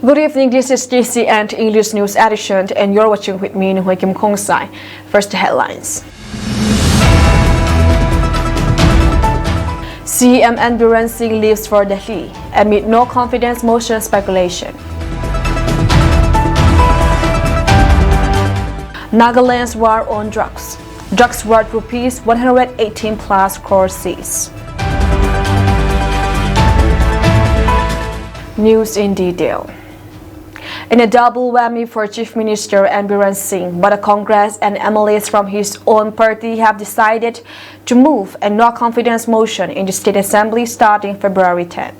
Good evening, this is DC Anti-English News Edition, and you're watching with me, Nguyen Kim Kong Sai. First, the headlines. CM Biren Singh leaves for Delhi amid no confidence motion speculation. Nagaland's war on drugs. Drugs worth rupees 118 plus crore seized. News in detail. In a double whammy for Chief Minister Biren Singh, but the Congress and MLAs from his own party have decided to move a no-confidence motion in the State Assembly starting February 10.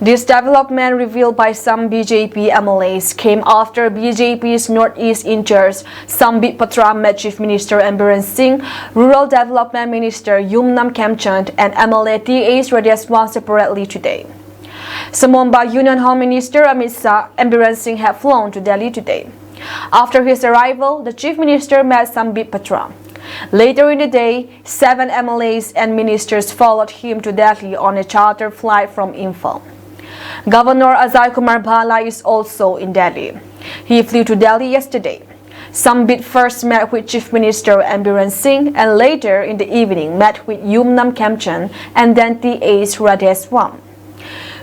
This development revealed by some BJP MLAs came after BJP's Northeast in charge Sambit Patra met Chief Minister Biren Singh, Rural Development Minister Yumnam Kemchand and MLA TAs Radeswan separately today. Samomba Union Home Minister Amit Shah and Biren Singh have flown to Delhi today. After his arrival, the Chief Minister met Sambit Patra. Later in the day, 7 MLAs and ministers followed him to Delhi on a charter flight from Imphal. Governor Ajay Kumar Bhala is also in Delhi. He flew to Delhi yesterday. Sambit first met with Chief Minister Biren Singh and later in the evening met with Yumnam Kemchand and then TAs Radeswan.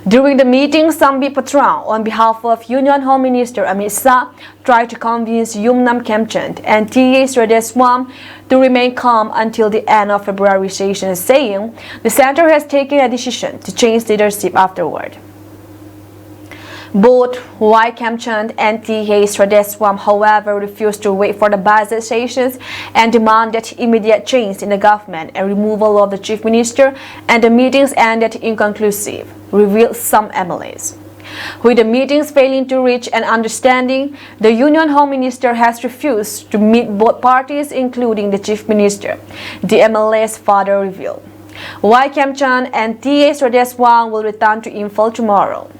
During the meeting, Sambit Patra, on behalf of Union Home Minister Amit Shah, tried to convince Yumnam Kemchand and TAs Radeswan to remain calm until the end of February session, saying the centre has taken a decision to change leadership afterward. Both Y. Kemchand and TAs Radeswan, however, refused to wait for the budget sessions and demanded immediate change in the government and removal of the Chief Minister, and the meetings ended inconclusive, revealed some MLAs. With the meetings failing to reach an understanding, the Union Home Minister has refused to meet both parties, including the Chief Minister, the MLAs further revealed. Y. Kemchand and TAs Radeswan will return to Imphal tomorrow.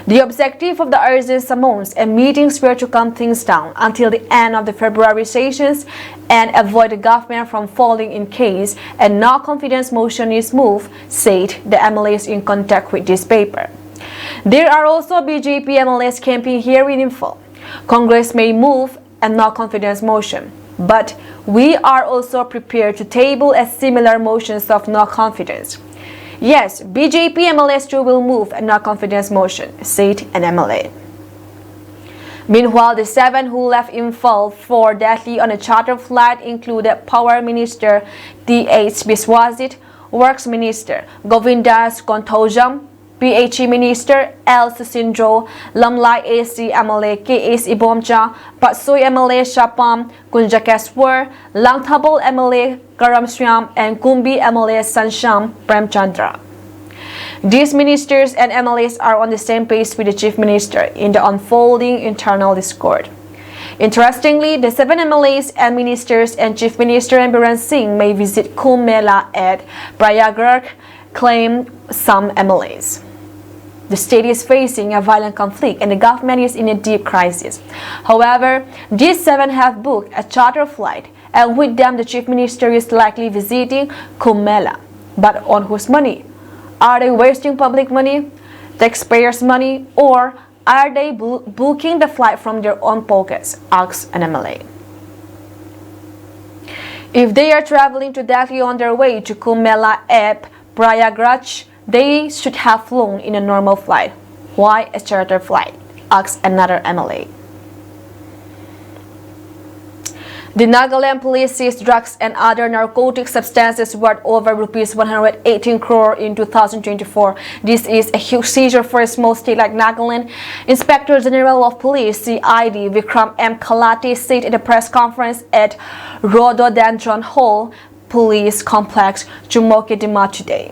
The objective of the urgent summons and meetings were to calm things down until the end of the February sessions and avoid the government from falling in case a no-confidence motion is moved, said the MLAs in contact with this paper. There are also BJP MLAs camping here in Imphal. Congress may move a no-confidence motion, but we are also prepared to table a similar motions of no confidence. Yes, BJP MLAs too will move a no-confidence motion, said an MLA. Meanwhile, the 7 who left Imphal for Delhi on a charter flight included Power Minister T.H. Biswajit, Works Minister Govindas Konthojam, PHE Minister L. Susindro, Lamlai AC MLA K.S. Ibomcha, Patsoy MLA Shapam Kunjakeswar, Langthabol MLA Karamshyam, and Kumbi MLA Sansham Premchandra. These ministers and MLAs are on the same page with the Chief Minister in the unfolding internal discord. Interestingly, the 7 MLAs and ministers and Chief Minister Biren Singh may visit Kumbh Mela at Prayagraj, claim some MLAs. The state is facing a violent conflict and the government is in a deep crisis. However, these 7 have booked a charter flight, and with them the Chief Minister is likely visiting Kumbh Mela. But on whose money? Are they wasting public money, taxpayers' money, or are they booking the flight from their own pockets? Asks an MLA. If they are traveling to Delhi on their way to Kumbh Mela at Prayagraj, they should have flown in a normal flight. Why a charter flight? Asks another MLA. The Nagaland police seized drugs and other narcotic substances worth over rupees 118 crore in 2024. This is a huge seizure for a small state like Nagaland. Inspector General of Police CID Vikram M. Kalati said at a press conference at Rhododendron Hall Police Complex, Chumokidima today.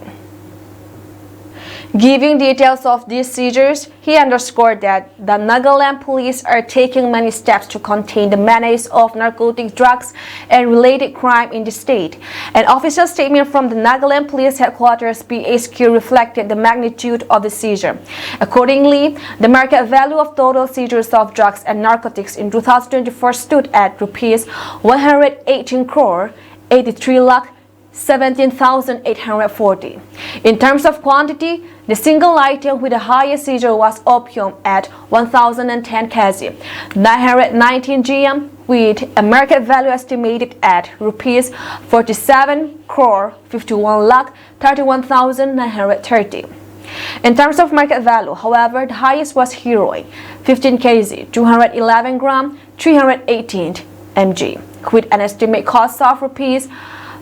Giving details of these seizures, he underscored that the Nagaland police are taking many steps to contain the menace of narcotic drugs and related crime in the state. An official statement from the Nagaland Police Headquarters PHQ reflected the magnitude of the seizure. Accordingly, the market value of total seizures of drugs and narcotics in 2024 stood at rupees 118 crore 83 lakh 17,840. In terms of quantity, the single item with the highest seizure was opium at 1,010 kg, 919 gm, with a market value estimated at rupees 47 crore 51 lakh 31,930. In terms of market value, however, the highest was heroin, 15 kg, 211 gram, 318 mg, with an estimated cost of rupees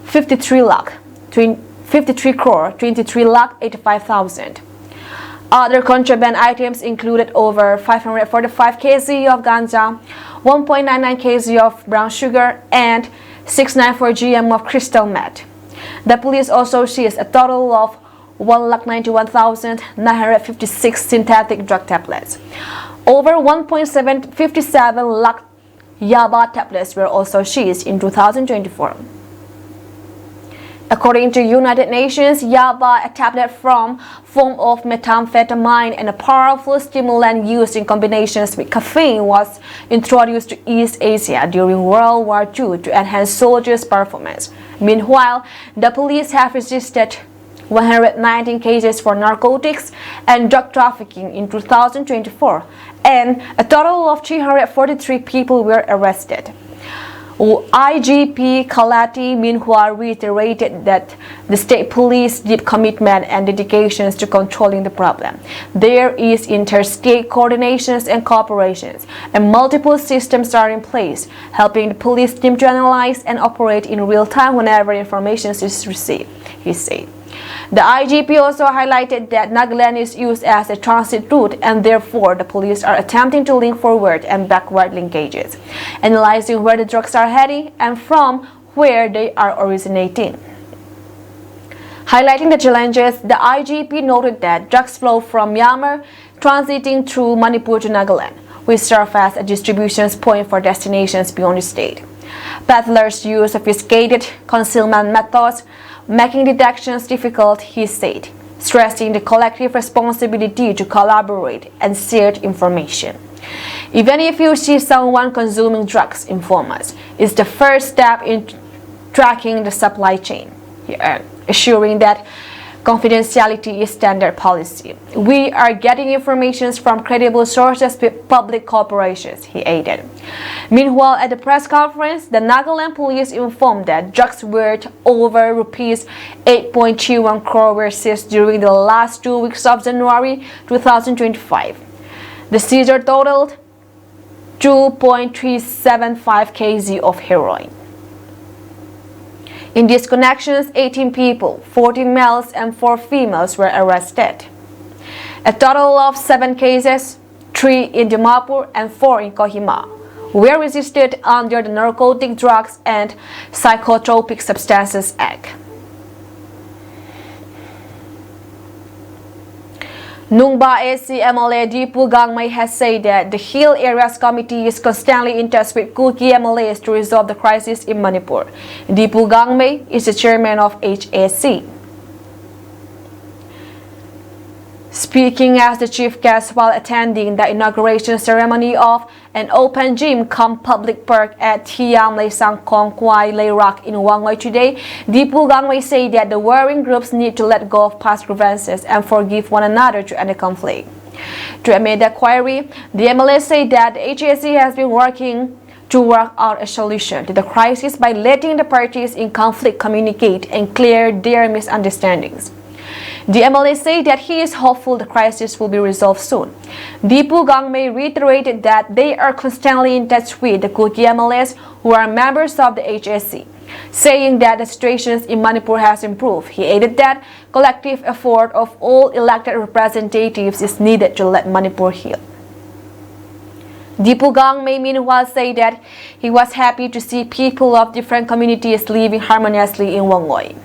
53 crore 23 lakh 85,000. Other contraband items included over 545 kg of ganja, 1.99 kg of brown sugar, and 694 gm of crystal meth. The police also seized a total of 191,956 synthetic drug tablets. Over 1.57 lakh yaba tablets were also seized in 2024. According to United Nations, yaba, a tablet form of methamphetamine and a powerful stimulant used in combinations with caffeine, was introduced to East Asia during World War II to enhance soldiers' performance. Meanwhile, the police have resisted 119 cases for narcotics and drug trafficking in 2024, and a total of 343 people were arrested. IGP Kalati meanwhile reiterated that the state police deep commitment and dedications to controlling the problem. There is interstate coordinations and cooperations, and multiple systems are in place, helping the police team to analyze and operate in real time whenever information is received, he said. The IGP also highlighted that Nagaland is used as a transit route, and therefore the police are attempting to link forward and backward linkages, analyzing where the drugs are heading and from where they are originating. Highlighting the challenges, the IGP noted that drugs flow from Myanmar, transiting through Manipur to Nagaland, which serve as a distribution point for destinations beyond the state. Peddlers use sophisticated concealment methods, making detections difficult, he said, stressing the collective responsibility to collaborate and share information. Even if you see someone consuming drugs, inform us. It's the first step in tracking the supply chain, assuring that confidentiality is standard policy. We are getting information from credible sources with public corporations, he added. Meanwhile, at the press conference, the Nagaland police informed that drugs worth over rupees 8.31 crore were seized during the last 2 weeks of January 2025. The seizure totaled 2.375 kg of heroin. In these connections, 18 people, 14 males and 4 females were arrested. A total of 7 cases, 3 in Dimapur and 4 in Kohima, were registered under the Narcotic Drugs and Psychotropic Substances Act. Nungba AC MLA Dipu Gangmei has said that the Hill Areas Committee is constantly in touch with Kuki MLAs to resolve the crisis in Manipur. Dipu Gangmei is the chairman of HAC. Speaking as the chief guest while attending the inauguration ceremony of an open gym cum public park at Thiam Lay Sang Kong Kwai Lay Rock in Wangoi today, Dipu Gangmei said that the warring groups need to let go of past grievances and forgive one another to end the conflict. To amid the query, the MLA said that the HAC has been working to work out a solution to the crisis by letting the parties in conflict communicate and clear their misunderstandings. The MLA said that he is hopeful the crisis will be resolved soon. Dipu Gangmei reiterated that they are constantly in touch with the Kuki MLAs who are members of the HSC, saying that the situation in Manipur has improved. He added that collective effort of all elected representatives is needed to let Manipur heal. Dipu Gangmei meanwhile said that he was happy to see people of different communities living harmoniously in Wangoi.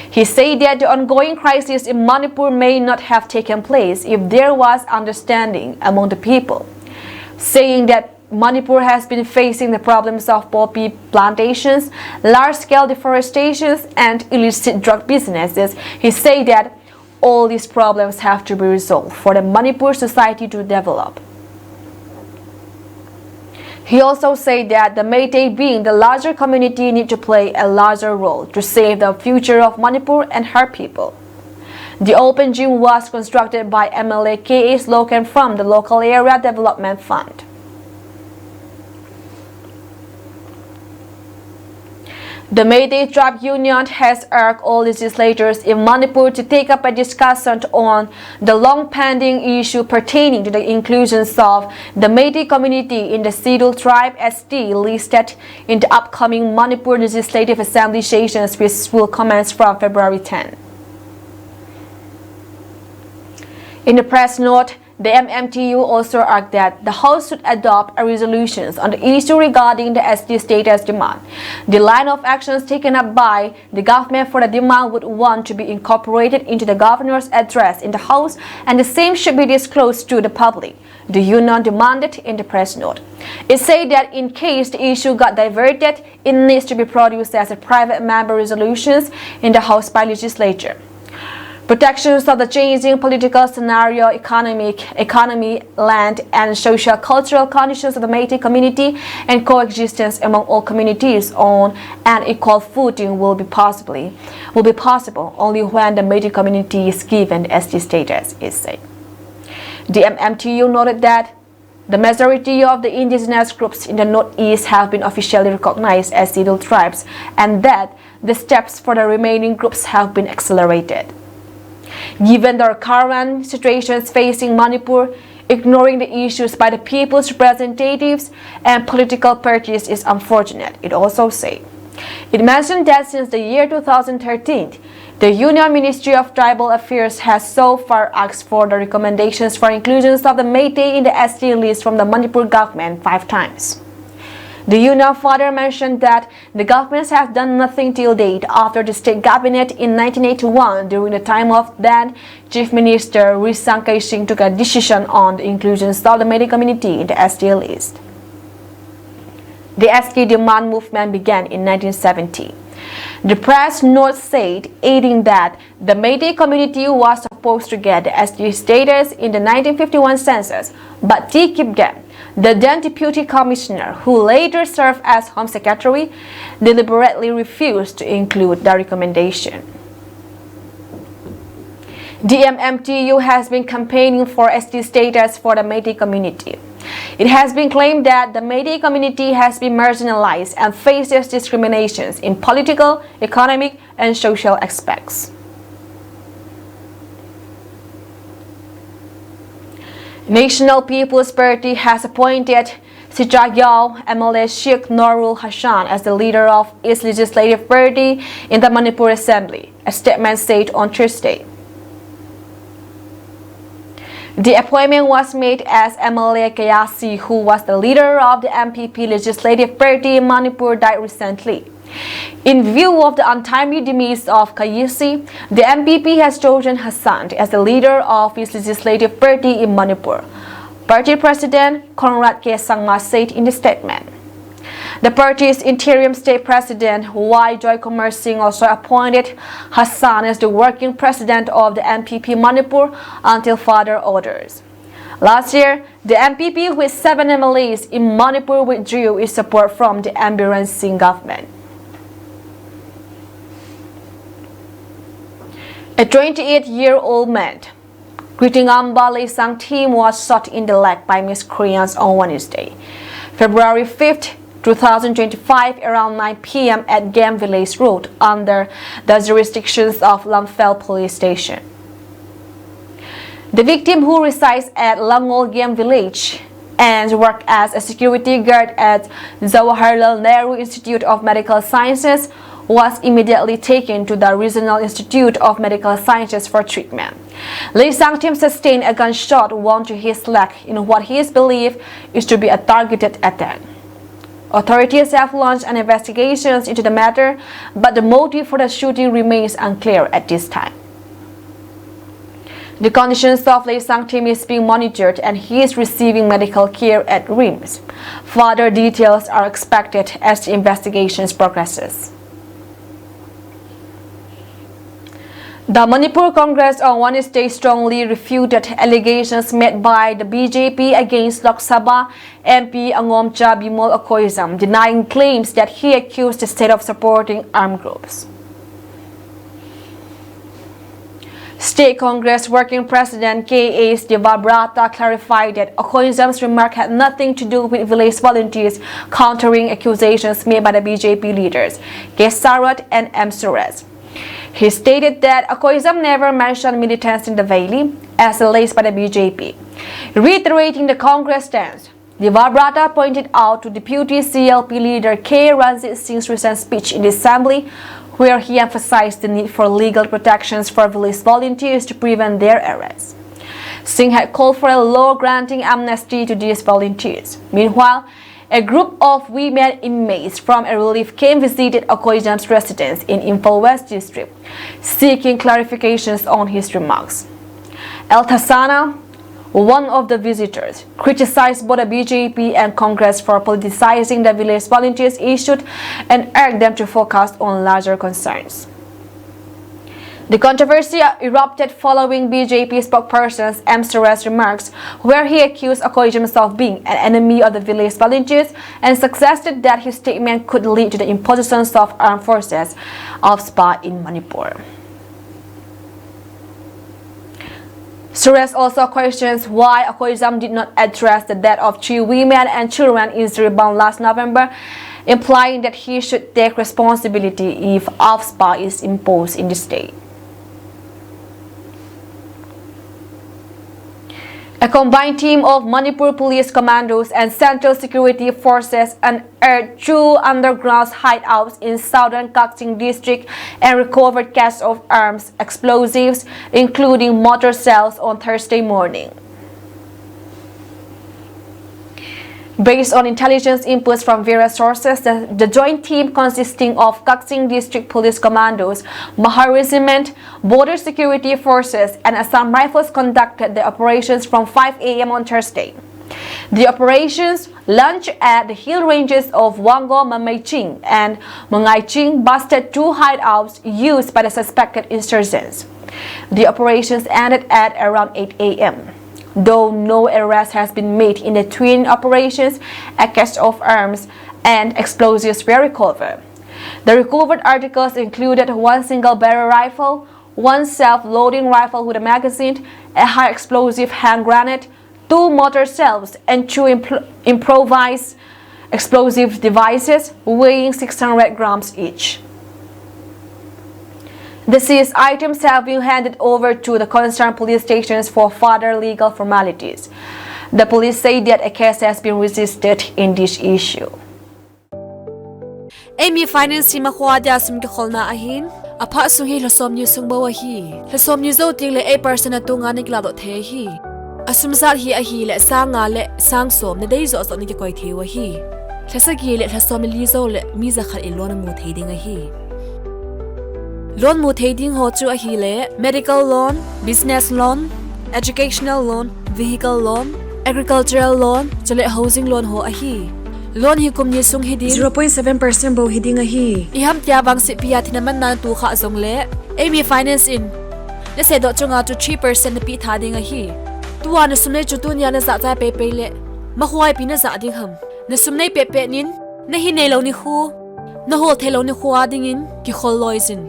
He said that the ongoing crisis in Manipur may not have taken place if there was understanding among the people, saying that Manipur has been facing the problems of poppy plantations, large-scale deforestation, and illicit drug businesses. He said that all these problems have to be resolved for the Manipur society to develop. He also said that the Meetei, being the larger community, need to play a larger role to save the future of Manipur and her people. The open gym was constructed by MLA K.A. Slokan from the Local Area Development Fund. The Meetei Tribe Union has urged all legislators in Manipur to take up a discussion on the long-pending issue pertaining to the inclusions of the Meetei community in the scheduled tribe ST listed in the upcoming Manipur Legislative Assembly sessions, which will commence from February 10. In the press note, the MMTU also argued that the House should adopt a resolution on the issue regarding the ST status demand. The line of actions taken up by the government for the demand would want to be incorporated into the governor's address in the House, and the same should be disclosed to the public, the union demanded in the press note. It said that in case the issue got diverted, it needs to be produced as a private member resolutions in the House by legislature. Protections of the changing political scenario, economy, land, and social-cultural conditions of the Meitei community and coexistence among all communities on an equal footing will be possible only when the Meitei community is given ST status, it said. The MMTU noted that the majority of the indigenous groups in the Northeast have been officially recognized as scheduled tribes, and that the steps for the remaining groups have been accelerated. Given the current situations facing Manipur, ignoring the issues by the people's representatives and political parties is unfortunate, it also said. It mentioned that since the year 2013, the Union Ministry of Tribal Affairs has so far asked for the recommendations for inclusions of the Meitei in the ST list from the Manipur government 5 times. The union further mentioned that the governments have done nothing till date after the state cabinet in 1981 during the time of then Chief Minister Risang Singh took a decision on the inclusion of the Meitei community in the ST list. The ST demand movement began in 1970. The press note said, adding that the Meitei community was supposed to get the ST status in the 1951 census, but T. Kipgam, the then Deputy Commissioner, who later served as Home Secretary, deliberately refused to include the recommendation. The MMTU has been campaigning for ST status for the Meitei community. It has been claimed that the Meitei community has been marginalized and faces discriminations in political, economic, and social aspects. National People's Party has appointed Sijagyal MLA Sheikh Norul Hassan as the leader of its legislative party in the Manipur Assembly, a statement said on Thursday. The appointment was made as MLA Kayasi, who was the leader of the MPP legislative party in Manipur, died recently. In view of the untimely demise of Kayasi, the MPP has chosen Hassan as the leader of its legislative party in Manipur, Party President Conrad K. Sangma said in the statement. The party's interim state president, Y. Joy Kumar Singh, also appointed Hassan as the working president of the MPP Manipur until further orders. Last year, the MPP with 7 MLAs in Manipur withdrew its support from the Ambiran Singh government. A 28-year-old man, Kritingamba Leisang team, was shot in the leg by miscreants on Wednesday, February 5th, 2025, around 9 p.m. at Game Village Road under the jurisdictions of Lamphel Police Station. The victim, who resides at Langol Game Village and worked as a security guard at Jawaharlal Nehru Institute of Medical Sciences, was immediately taken to the Regional Institute of Medical Sciences for treatment. Lee Sang-tim sustained a gunshot wound to his leg in what he is believed is to be a targeted attack. Authorities have launched an investigation into the matter, but the motive for the shooting remains unclear at this time. The conditions of Lee Sang-tim is being monitored and he is receiving medical care at RIMS. Further details are expected as the investigation progresses. The Manipur Congress on Wednesday strongly refuted allegations made by the BJP against Lok Sabha MP Angomcha Bimol Okoizam, denying claims that he accused the state of supporting armed groups. State Congress Working President K.A. Devabrata clarified that Okoizam's remark had nothing to do with village volunteers, countering accusations made by the BJP leaders K. Sarwat and M. Suresh. He stated that Okoizam never mentioned militants in the valley, as alleged by the BJP. Reiterating the Congress stance, Devabrata pointed out to Deputy CLP leader K. Ranjit Singh's recent speech in the Assembly, where he emphasized the need for legal protections for village volunteers to prevent their arrest. Singh had called for a law granting amnesty to these volunteers. Meanwhile, a group of women inmates from a relief camp visited Okoizam's residence in Imphal West District, seeking clarifications on his remarks. El Tassana, one of the visitors, criticized both the BJP and Congress for politicizing the village volunteers issued and urged them to focus on larger concerns. The controversy erupted following BJP spokesperson M. Suresh's remarks, where he accused Okoizam of being an enemy of the village volunteers and suggested that his statement could lead to the imposition of armed forces of SPA in Manipur. Suresh also questions why Okoizam did not address the death of 3 women and children in Ziribam last November, implying that he should take responsibility if AFSPA is imposed in the state. A combined team of Manipur police commandos and Central Security Forces unearthed 2 underground hideouts in southern Kakching district and recovered caches of arms, explosives, including mortar shells on Thursday morning. Based on intelligence inputs from various sources, the joint team consisting of Kakching District Police Commandos, Mahar Regiment, Border Security Forces, and Assam Rifles conducted the operations from 5 a.m. on Thursday. The operations launched at the hill ranges of Wango Mamaiching and Mangaiching busted 2 hideouts used by the suspected insurgents. The operations ended at around 8 a.m. Though no arrest has been made in the twin operations, a cache of arms and explosives were recovered. The recovered articles included 1 single-barrel rifle, 1 self-loading rifle with a magazine, a high-explosive hand grenade, 2 mortar shells, and 2 improvised explosive devices weighing 600 grams each. The seized items have been handed over to the concerned police stations for further legal formalities. The police say that a case has been registered in this issue. Amy finance si makhwada sum ke kholna ahin apha sunghi lasom ni sungba wa hi lasom ni zo ting le 8% atunga ni klado the hi asum sal hi a hi le sanga le sang som ne dei zo so ni ke koi the wa hi thlasagi le thlasom li zo le mi za khal ilona mu theiding a hi loan mu theiding ho chu a hi le medical loan, business loan, educational loan, vehicle loan, agricultural loan, chale housing loan ho a hi loan hi kum ni sung hi din 0.7% bo hiding a hi iham tia bang si pia thinaman na tu kha zong le Amy finance in le se do chunga to 3% na pi tha ding a hi tuwa na sumne chu tu nya na za cha pe pe le ma huai pi na za ding ham na sumne pe pe nin na hi nei lo ni khu na hol thelo ni khuwa ding in ki khol loizin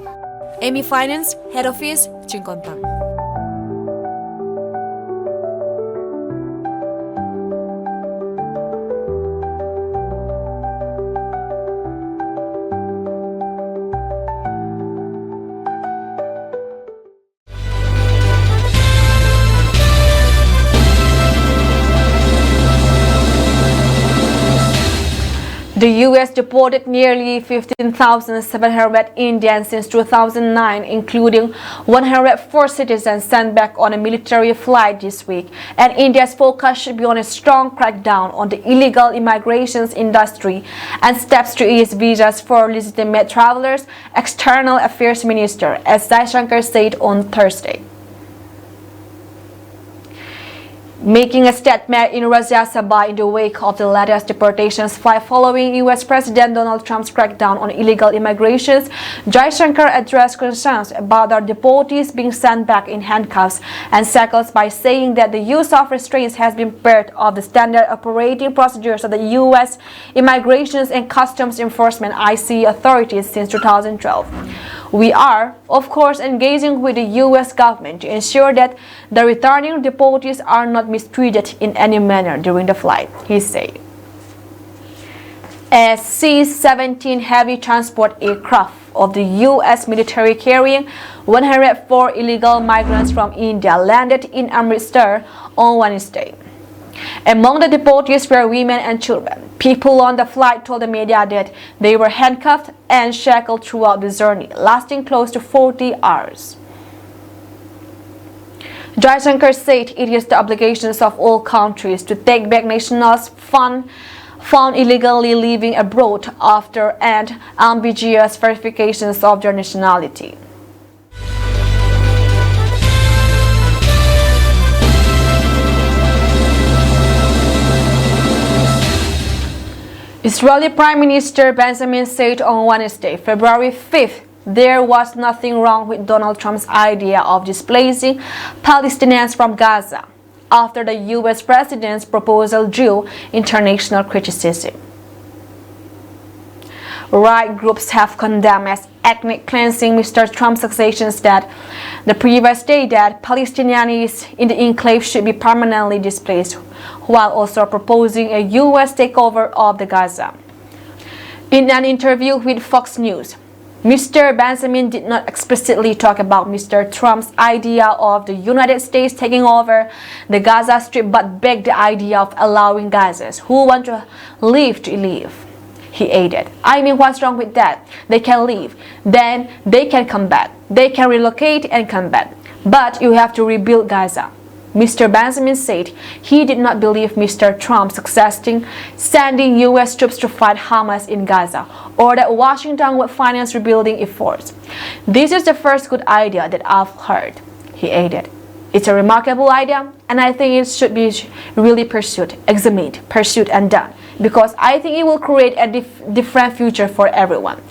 Amy Finance, Head Office, Chingkontang. The U.S. deported nearly 15,700 Indians since 2009, including 104 citizens sent back on a military flight this week, and India's focus should be on a strong crackdown on the illegal immigration industry and steps to ease visas for legitimate travelers, External Affairs Minister S. Jaishankar said on Thursday. Making a statement in Rajya Sabha in the wake of the latest deportations flight following U.S. President Donald Trump's crackdown on illegal immigrations, Jaishankar addressed concerns about the deportees being sent back in handcuffs and shackles by saying that the use of restraints has been part of the standard operating procedures of the U.S. Immigration and Customs Enforcement (ICE) authorities since 2012. We are, of course, engaging with the U.S. government to ensure that the returning deportees are not mistreated in any manner during the flight, he said. A C-17 heavy transport aircraft of the U.S. military carrying 104 illegal migrants from India landed in Unrest on Wednesday. Among the deportees were women and children. People on the flight told the media that they were handcuffed and shackled throughout the journey, lasting close to 40 hours. Jaishankar said it is the obligations of all countries to take back nationals found illegally living abroad after and ambiguous verifications of their nationality. Israeli Prime Minister Benjamin said on Wednesday, February 5th, there was nothing wrong with Donald Trump's idea of displacing Palestinians from Gaza after the U.S. president's proposal drew international criticism. Right groups have condemned as ethnic cleansing Mr. Trump's accusations that the previous day that Palestinians in the enclave should be permanently displaced, while also proposing a U.S. takeover of the Gaza. In an interview with Fox News, Mr. Benjamin did not explicitly talk about Mr. Trump's idea of the United States taking over the Gaza Strip, but begged the idea of allowing Gazans who want to leave to leave. He added, I mean, what's wrong with that? They can leave, then they can come back. They can relocate and come back. But you have to rebuild Gaza. Mr. Benjamin said he did not believe Mr. Trump suggesting sending U.S. troops to fight Hamas in Gaza or that Washington would finance rebuilding efforts. This is the first good idea that I've heard, he added. It's a remarkable idea, and I think it should be really pursued, examined, pursued, and done, because I think it will create a different future for everyone.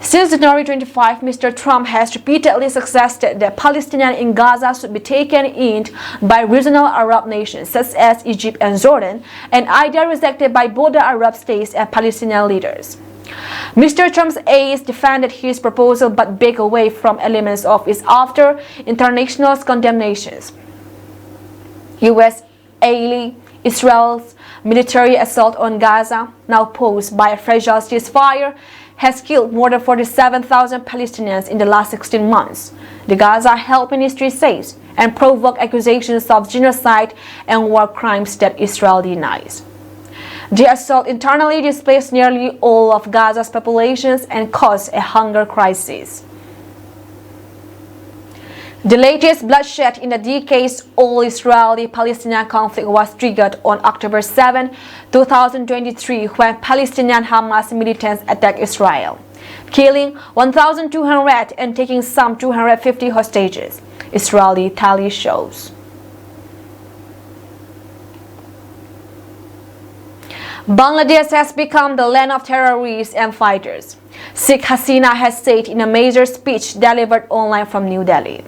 Since January 25, Mr. Trump has repeatedly suggested that Palestinians in Gaza should be taken in by regional Arab nations such as Egypt and Jordan, an idea rejected by both the Arab states and Palestinian leaders. Mr. Trump's aides defended his proposal but backed away from elements of it after international condemnations. U.S. ally Israel's military assault on Gaza, now posed by a fragile ceasefire, has killed more than 47,000 Palestinians in the last 16 months, the Gaza Health Ministry says, and provoked accusations of genocide and war crimes that Israel denies. The assault internally displaced nearly all of Gaza's populations and caused a hunger crisis. The latest bloodshed in the decades-old Israeli-Palestinian conflict was triggered on October 7, 2023, when Palestinian Hamas militants attacked Israel, killing 1,200 and taking some 250 hostages, Israeli tally shows. Bangladesh has become the land of terrorists and fighters, Sheikh Hasina has said in a major speech delivered online from New Delhi.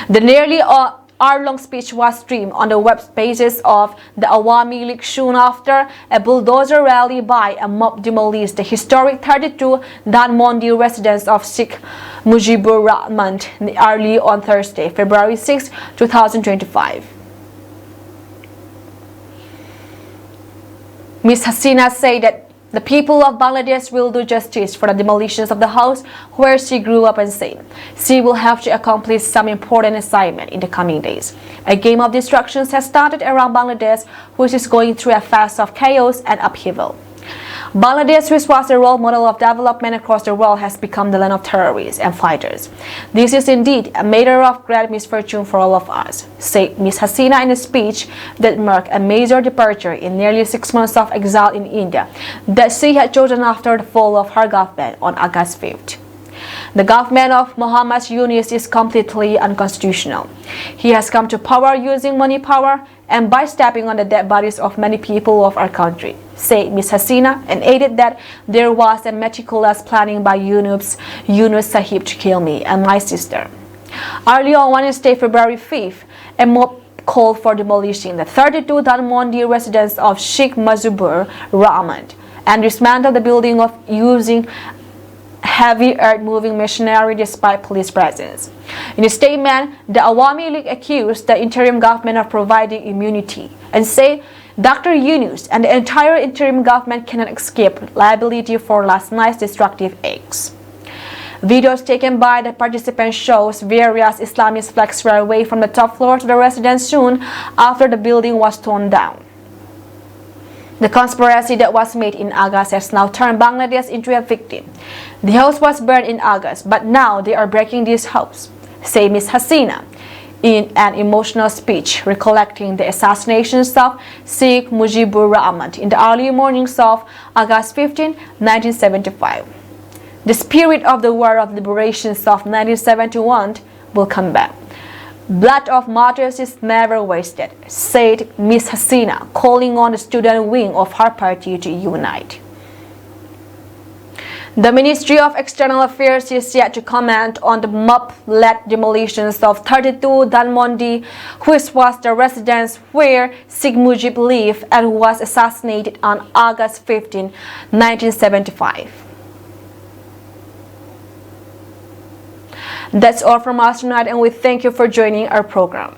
The nearly hour-long speech was streamed on the web pages of the Awami League soon after a bulldozer rally by a mob demolished the historic 32 Dhanmondi residence of Sheikh Mujibur Rahman early on Thursday, February 6, 2025. Ms. Hasina said that the people of Bangladesh will do justice for the demolitions of the house where she grew up and said she will have to accomplish some important assignment in the coming days. A game of destruction has started around Bangladesh, which is going through a phase of chaos and upheaval. Bangladesh, which was a role model of development across the world, has become the land of terrorists and fighters. This is indeed a matter of great misfortune for all of us, said Ms. Hasina in a speech that marked a major departure in nearly 6 months of exile in India that she had chosen after the fall of her government on August 5th. The government of Muhammad Yunus is completely unconstitutional. He has come to power using money power, and by stepping on the dead bodies of many people of our country, said Ms. Hasina, and added that there was a meticulous planning by Yunus Sahib to kill me and my sister. Early on Wednesday, February 5th, a mob called for demolishing the 32 Dhanmondi residence of Sheikh Mujibur Rahman and dismantle the building of using heavy earth-moving machinery despite police presence. In a statement, the Awami League accused the interim government of providing immunity and say Dr. Yunus and the entire interim government cannot escape liability for last night's destructive acts. Videos taken by the participants shows various Islamist flags were away from the top floor to the residence soon after the building was torn down. The conspiracy that was made in August has now turned Bangladesh into a victim. The house was burned in August, but now they are breaking this house, said Ms. Hasina in an emotional speech recollecting the assassinations of Sheikh Mujibur Rahman in the early mornings of August 15, 1975. The spirit of the War of Liberations of 1971 will come back. Blood of martyrs is never wasted, said Ms. Hasina, calling on the student wing of her party to unite. The Ministry of External Affairs is yet to comment on the mob-led demolitions of 32 Dhanmondi, which was the residence where Sheikh Mujib lived and was assassinated on August 15, 1975. That's all from us tonight, and we thank you for joining our program.